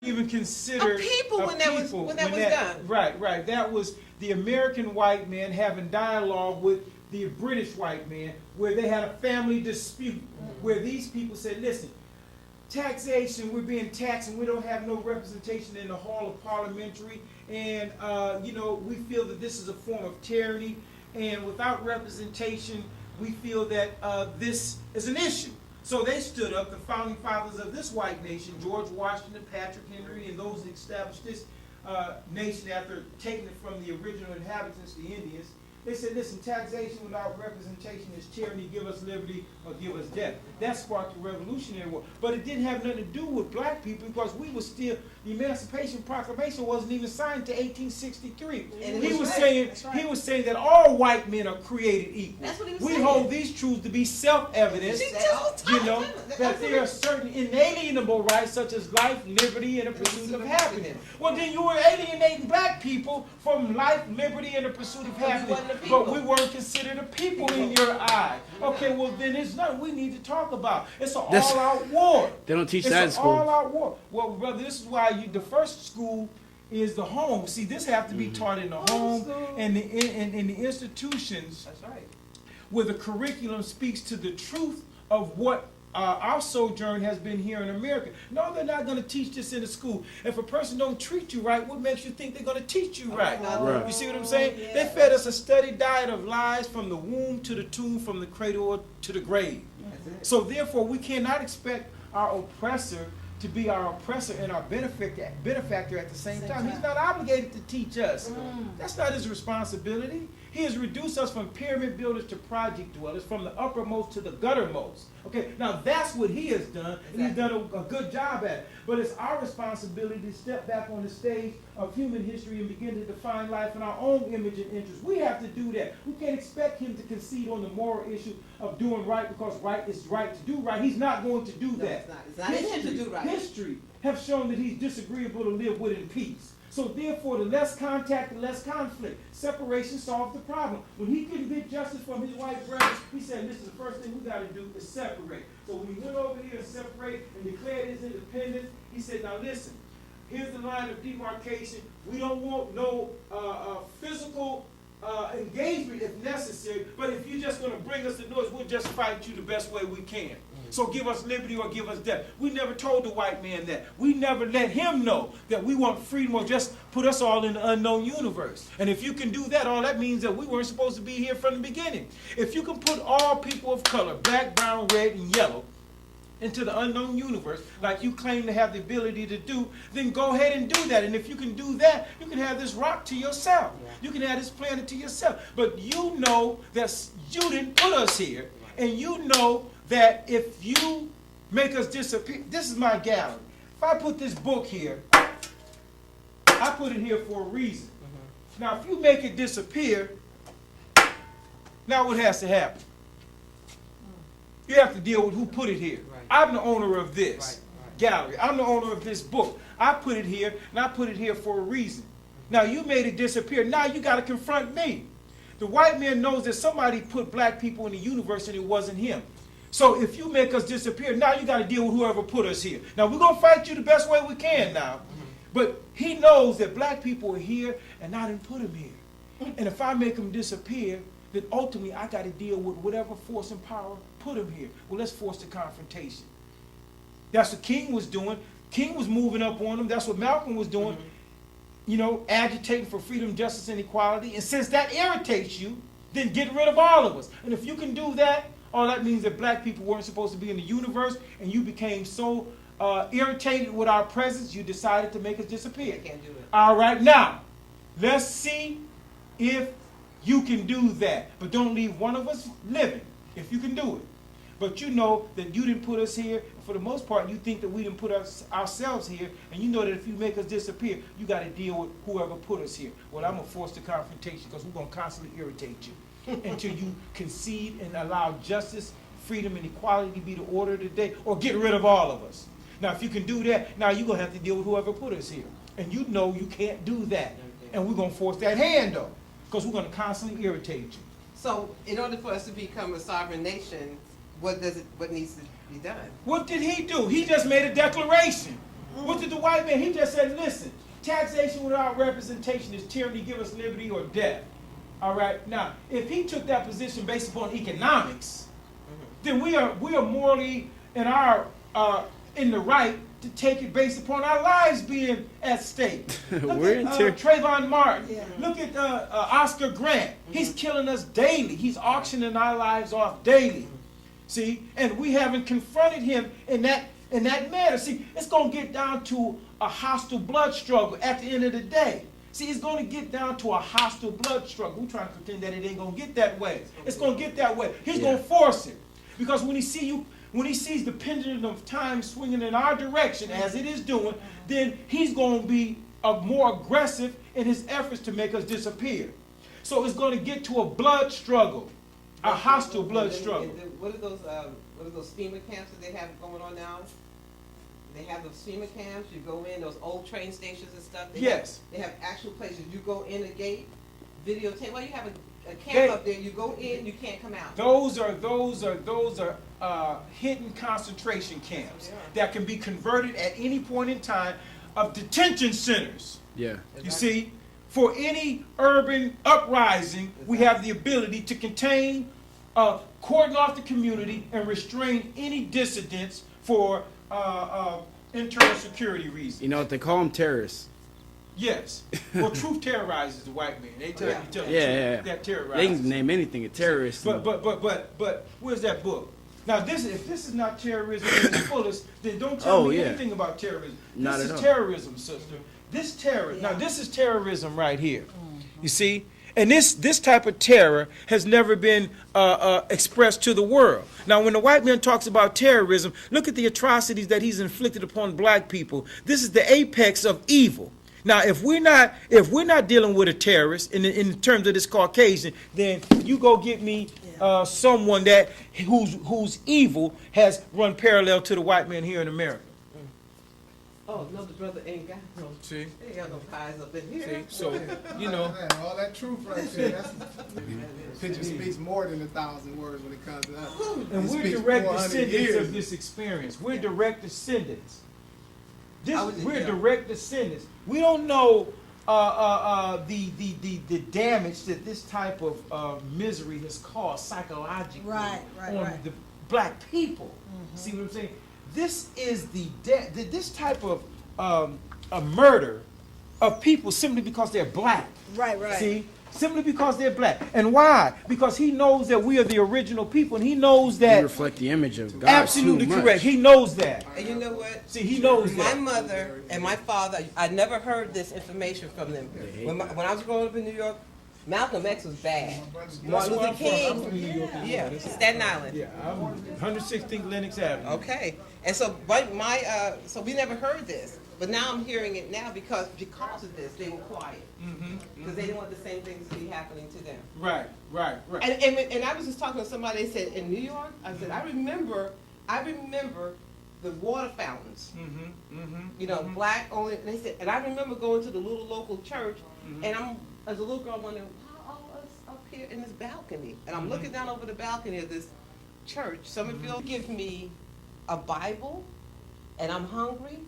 even considered a people when that was done. Right. That was the American white man having dialogue with the British white man, where they had a family dispute, where these people said, listen, taxation, we're being taxed and we don't have no representation in the hall of parliamentary, and we feel that this is a form of tyranny, and without representation, we feel that this is an issue. So they stood up, the founding fathers of this white nation, George Washington, Patrick Henry, and those that established this nation after taking it from the original inhabitants, the Indians. They said, listen, taxation without representation is tyranny, give us liberty or give us death. That sparked the Revolutionary War. But it didn't have nothing to do with black people, because we were still, the Emancipation Proclamation wasn't even signed until 1863. And he was saying that all white men are created equal. That's what he was we saying. hold these truths to be self-evident, that there are certain inalienable rights such as life, liberty, and the pursuit of happiness. Well, then you were alienating black people from life, liberty, and the pursuit of happiness. But we weren't considered a people in your eye. Okay, well then it's nothing we need to talk about. It's an all-out war. They don't teach that in school. It's an all-out war. Well, brother, this is why the first school is the home. See, this has to be taught in the home and in the institutions. That's right. Where the curriculum speaks to the truth of what our sojourn has been here in America. No, they're not going to teach this in the school. If a person don't treat you right, what makes you think they're going to teach you right? Right. You see what I'm saying? Yeah. They fed us a steady diet of lies from the womb to the tomb, from the cradle to the grave. So therefore, we cannot expect our oppressor to be our oppressor and our benefactor at the same time. He's not obligated to teach us. That's not his responsibility. He has reduced us from pyramid builders to project dwellers, from the uppermost to the guttermost. Okay, now that's what he has done, and he's done a good job at it. But it's our responsibility to step back on the stage of human history and begin to define life in our own image and interest. We have to do that. We can't expect him to concede on the moral issue of doing right because right is right to do right. He's not going to do that. It's not him to do right. History have shown that he's disagreeable to live with in peace. So therefore, the less contact, the less conflict. Separation solves the problem. When he couldn't get justice from his white brothers, he said, listen, the first thing we got to do is separate. So when he went over here and separated and declared his independence, he said, now listen, here's the line of demarcation. We don't want no physical engagement if necessary, but if you're just going to bring us the noise, we'll just fight you the best way we can. So give us liberty or give us death. We never told the white man that. We never let him know that we want freedom or just put us all in the unknown universe. And if you can do that, all that means that we weren't supposed to be here from the beginning. If you can put all people of color, black, brown, red, and yellow, into the unknown universe, like you claim to have the ability to do, then go ahead and do that. And if you can do that, you can have this rock to yourself. You can have this planet to yourself. But you know that you didn't put us here. And you know that if you make us disappear, this is my gallery. If I put this book here, I put it here for a reason. Now, if you make it disappear, now what has to happen? You have to deal with who put it here. I'm the owner of this gallery. I'm the owner of this book. I put it here, and I put it here for a reason. Now, you made it disappear. Now you got to confront me. The white man knows that somebody put black people in the universe and it wasn't him. So if you make us disappear, now you got to deal with whoever put us here. Now, we're going to fight you the best way we can now. But he knows that black people are here and I didn't put them here. And if I make them disappear, then ultimately I got to deal with whatever force and power put them here. Well, let's force the confrontation. That's what King was doing. King was moving up on them. That's what Malcolm was doing. You know, agitating for freedom, justice, and equality. And since that irritates you, then get rid of all of us. And if you can do that, all that means that black people weren't supposed to be in the universe, and you became so irritated with our presence, you decided to make us disappear. I can't do it. All right, now, let's see if you can do that. But don't leave one of us living, if you can do it. But you know that you didn't put us here. For the most part, you think that we didn't put ourselves here, and you know that if you make us disappear, you got to deal with whoever put us here. Well, I'm going to force the confrontation because we're going to constantly irritate you until you concede and allow justice, freedom, and equality to be the order of the day, or get rid of all of us. Now, if you can do that, now you're going to have to deal with whoever put us here. And you know you can't do that. And we're going to force that hand, though, because we're going to constantly irritate you. So, in order for us to become a sovereign nation, what needs to be done? What did he do? He just made a declaration. What did the white man? He just said, listen, taxation without representation is tyranny, give us liberty or death. All right. Now, if he took that position based upon economics, then we are morally in the right to take it based upon our lives being at stake. Look at Trayvon Martin. Yeah. Look at Oscar Grant. He's killing us daily. He's auctioning our lives off daily. See, and we haven't confronted him in that manner. See, it's going to get down to a hostile blood struggle at the end of the day. See, it's going to get down to a hostile blood struggle. We're trying to pretend that it ain't going to get that way. It's going to get that way. He's going to force it. Because when he sees the pendulum of time swinging in our direction, as it is doing, then he's going to be more aggressive in his efforts to make us disappear. So it's going to get to a blood struggle, a hostile blood struggle. What are those FEMA camps that they have going on now? They have those FEMA camps. You go in those old train stations and stuff. They have actual places. You go in a gate, videotape. Well, you have a camp up there. You go in, you can't come out. Those are hidden concentration camps that can be converted at any point in time of detention centers. Yeah. You see, for any urban uprising, we have the ability to contain, cordon off the community, and restrain any dissidents for internal security reasons. You know what they call them? Terrorists. Yes. Well, truth terrorizes the white man. They tell you the truth. That terrorizes. They can name anything a terrorist. But where's that book? Now, if this is not terrorism in its fullest, then don't tell me anything about terrorism. Not this at is all. terrorism, sister. This terrorism. Now, this is terrorism right here. You see? And this type of terror has never been expressed to the world. Now, when the white man talks about terrorism, look at the atrocities that he's inflicted upon black people. This is the apex of evil. Now, if we're not dealing with a terrorist in terms of this Caucasian, then you go get me someone whose evil has run parallel to the white man here in America. Oh no, the brother ain't got no. See, they ain't got no pies up in here. See, so you know, all that truth right there. Picture speaks more than 1,000 words when it comes to us. And we're direct descendants of this experience. We're direct descendants. We're direct descendants. We don't know the damage that this type of misery has caused psychologically on the black people. See what I'm saying? This is this type of a murder of people simply because they're black. Right. See? Simply because they're black. And why? Because he knows that we are the original people, and he knows that. We reflect the image of God. Absolutely correct. He knows that. And you know what? See, he knows that. My mother and my father, I never heard this information from them. When I was growing up in New York, Malcolm X was bad. Martin Luther King, I'm from New York. Staten Island. Yeah, I'm 116th Lenox Avenue. Okay, and so so we never heard this, but now I'm hearing it now because of this they were quiet because they didn't want the same things to be happening to them. Right. And I was just talking to somebody. They said in New York, I said I remember the water fountains. You know, black only. They said, and I remember going to the little local church, and I'm as a little girl wondering, wow, all us up here in this balcony, and I'm looking down over the balcony of this church. Summerfield give me a Bible, and I'm hungry.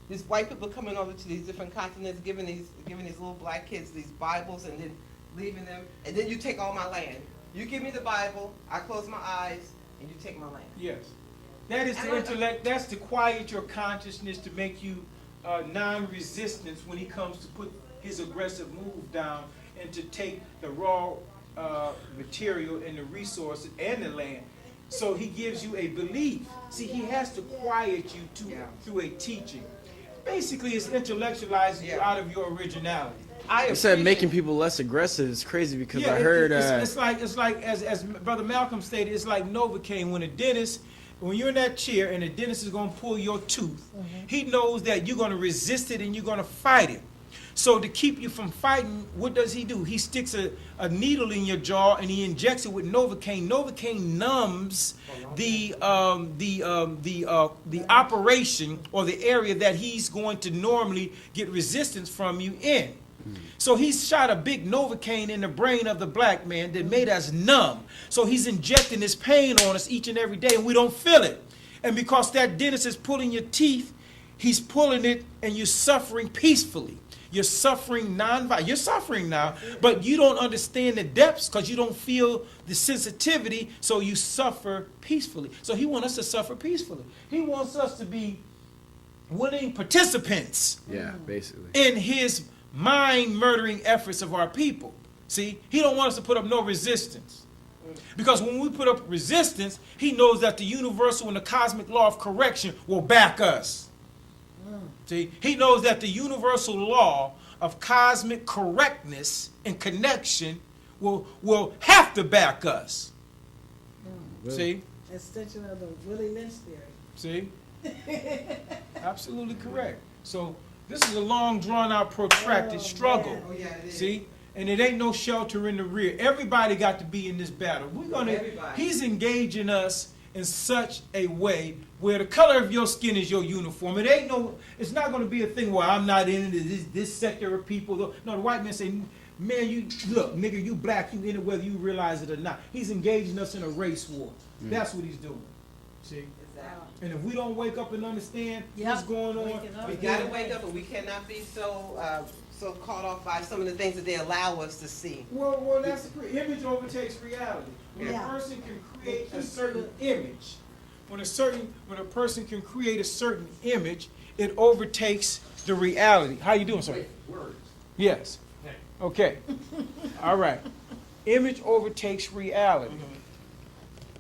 These white people coming over to these different continents, giving these little black kids these Bibles, and then leaving them, and then you take all my land. You give me the Bible, I close my eyes, and you take my land. Yes. That is the intellect. That's to quiet your consciousness, to make you non-resistant when he comes to put his aggressive move down and to take the raw material and the resources and the land. So he gives you a belief. See, he has to quiet you through a teaching. Basically, it's intellectualizing you out of your originality. I said making people less aggressive is crazy because I heard it's like as Brother Malcolm stated, it's like Novocaine when you're in that chair and the dentist is going to pull your tooth. He knows that you're going to resist it and you're going to fight it. So to keep you from fighting, what does he do? He sticks a needle in your jaw and he injects it with Novocaine. Novocaine numbs the operation or the area that he's going to normally get resistance from you in. So he's shot a big Novocaine in the brain of the black man that made us numb. So he's injecting this pain on us each and every day and we don't feel it. And because that dentist is pulling your teeth, he's pulling it and you're suffering peacefully. You're suffering non-violent. You're suffering now, but you don't understand the depths because you don't feel the sensitivity, so you suffer peacefully. So he wants us to suffer peacefully. He wants us to be willing participants Yeah, basically. in his mind-murdering efforts of our people. See, he don't want us to put up no resistance. Because when we put up resistance, he knows that the universal and the cosmic law of correction will back us. See, he knows that the universal law of cosmic correctness and connection will have to back us. See? Extension of the Willie Lynch theory. See? Absolutely correct. So this is a long, drawn-out, protracted Oh, struggle. man. Oh, yeah, it is. See? And it ain't no shelter in the rear. Everybody got to be in this battle. Everybody. He's engaging us in such a way where the color of your skin is your uniform. It's not going to be a thing where I'm not in this sector of people. No, the white man say, man, you look, nigga, you black, you in it whether you realize it or not. He's engaging us in a race war. That's what he's doing. See? Exactly. And if we don't wake up and understand Yep. what's going on, Waking up. We gotta wake up, and we cannot be so caught off by some of the things that they allow us to see. well, that's the image overtakes reality. When Yeah. a person can create a certain image, when a person can create a certain image, it overtakes the reality. How you doing, sir? Words. Yes. Okay. All right. Image overtakes reality.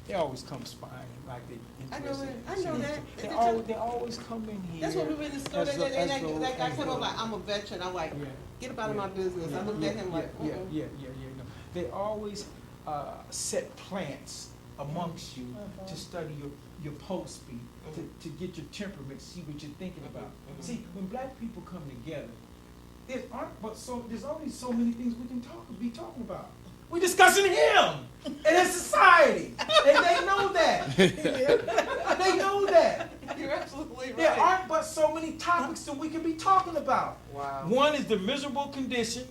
They always come spying like they I know interested. that. I know that. They always come in here. That's what we were in the store. as And though- as I though- like I as come though- up like I'm a veteran. I'm like, Yeah. get up out of my business. I looked at him like, yeah. No. They always set plants amongst you to study your pulse speed, to get your temperament, see what you're thinking about. See, when black people come together, there's only so many things we can be talking about. We're discussing him and his society, and they know that. They know that. You're absolutely right. There aren't but so many topics that we can be talking about. Wow. One is the miserable condition,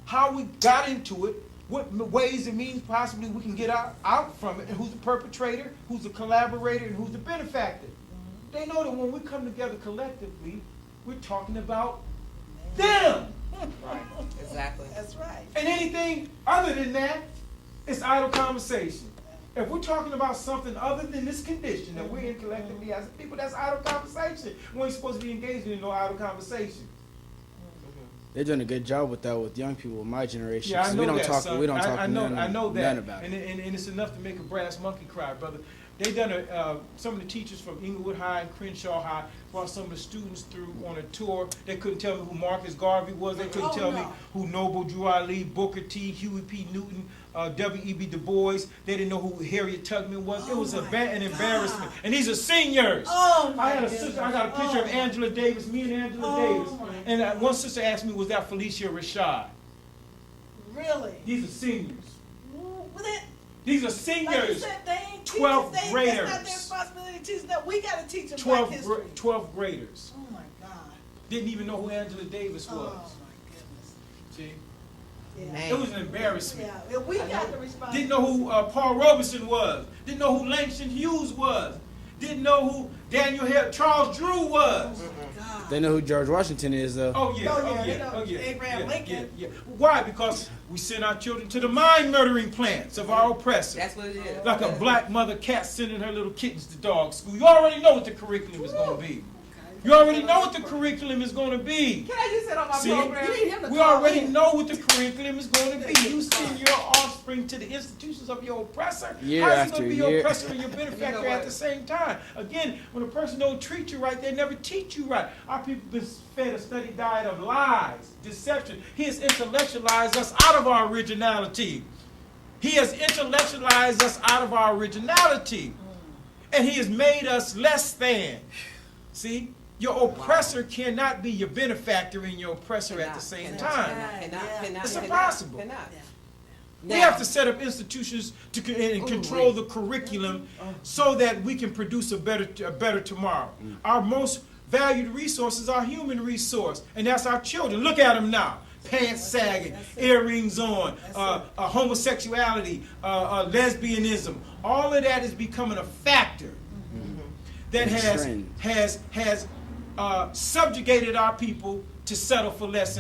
how we got into it, what ways and means possibly we can get out from it, and who's the perpetrator, who's the collaborator, and who's the benefactor. They know that when we come together collectively, we're talking about them. Right. Exactly. That's right. And anything other than that, it's idle conversation. If we're talking about something other than this condition that we're in collectively as people, that's idle conversation. We ain't supposed to be engaging in no idle conversation. They're doing a good job with that with young people, my generation. Yeah, I 'cause know we don't that, talk. son. We don't talk I know that. none about and, it. and it's enough to make a brass monkey cry, brother. They done some of the teachers from Inglewood High and Crenshaw High brought some of the students through on a tour. They couldn't tell me who Marcus Garvey was. They couldn't tell me who Noble Drew Ali, Booker T, Huey P. Newton, W.E.B. Du Bois. They didn't know who Harriet Tubman was. It was an embarrassment. And these are seniors. Oh my I had a goodness. sister. I got a picture of Oh. Angela Davis. Me and Angela Oh, Davis. my And one sister asked me, "Was that Felicia Rashad?" Really? These are seniors. Well, that, These are like you seniors. said, they ain't 12th teachers. It's not graders. their responsibility to teach that. We got to teach them 12th, black history. 12th graders. Oh my God. Didn't even know who Angela Davis Oh was. my goodness. See? Yeah. Man. It was an embarrassment. Yeah. We got the responsibility. Didn't know who Paul Robeson was. Didn't know who Langston Hughes was. Didn't know who Charles Drew was. Oh my God. They know who George Washington is, though. Oh yeah, Oh, oh yeah, yeah, they know oh yeah. Abraham yeah, Lincoln. Yeah, yeah. Why? Because we send our children to the mind-murdering plants of our oppressor. That's what it is. Like a black mother cat sending her little kittens to dog school. You already know what the curriculum is going to be. You already know what the curriculum is going to be. Can I use that on my See, program? You need him to we call already in. know what the curriculum is going to be. You send your offspring to the institutions of your oppressor. Year How's he after going to be your year. oppressor and your benefactor You know at what? the same time? Again, when a person don't treat you right, they never teach you right. Our people been fed a steady diet of lies, deception. He has intellectualized us out of our originality. He has intellectualized us out of our originality. And he has made us less than. See? Your oppressor cannot be your benefactor and your oppressor at the same time. It's impossible. We have to set up institutions and control the curriculum so that we can produce a better tomorrow. Our most valued resource is our human resource, and that's our children. Look at them now. Pants sagging, earrings on, homosexuality, lesbianism. All of that is becoming a factor that A trend. has subjugated our people to settle for less.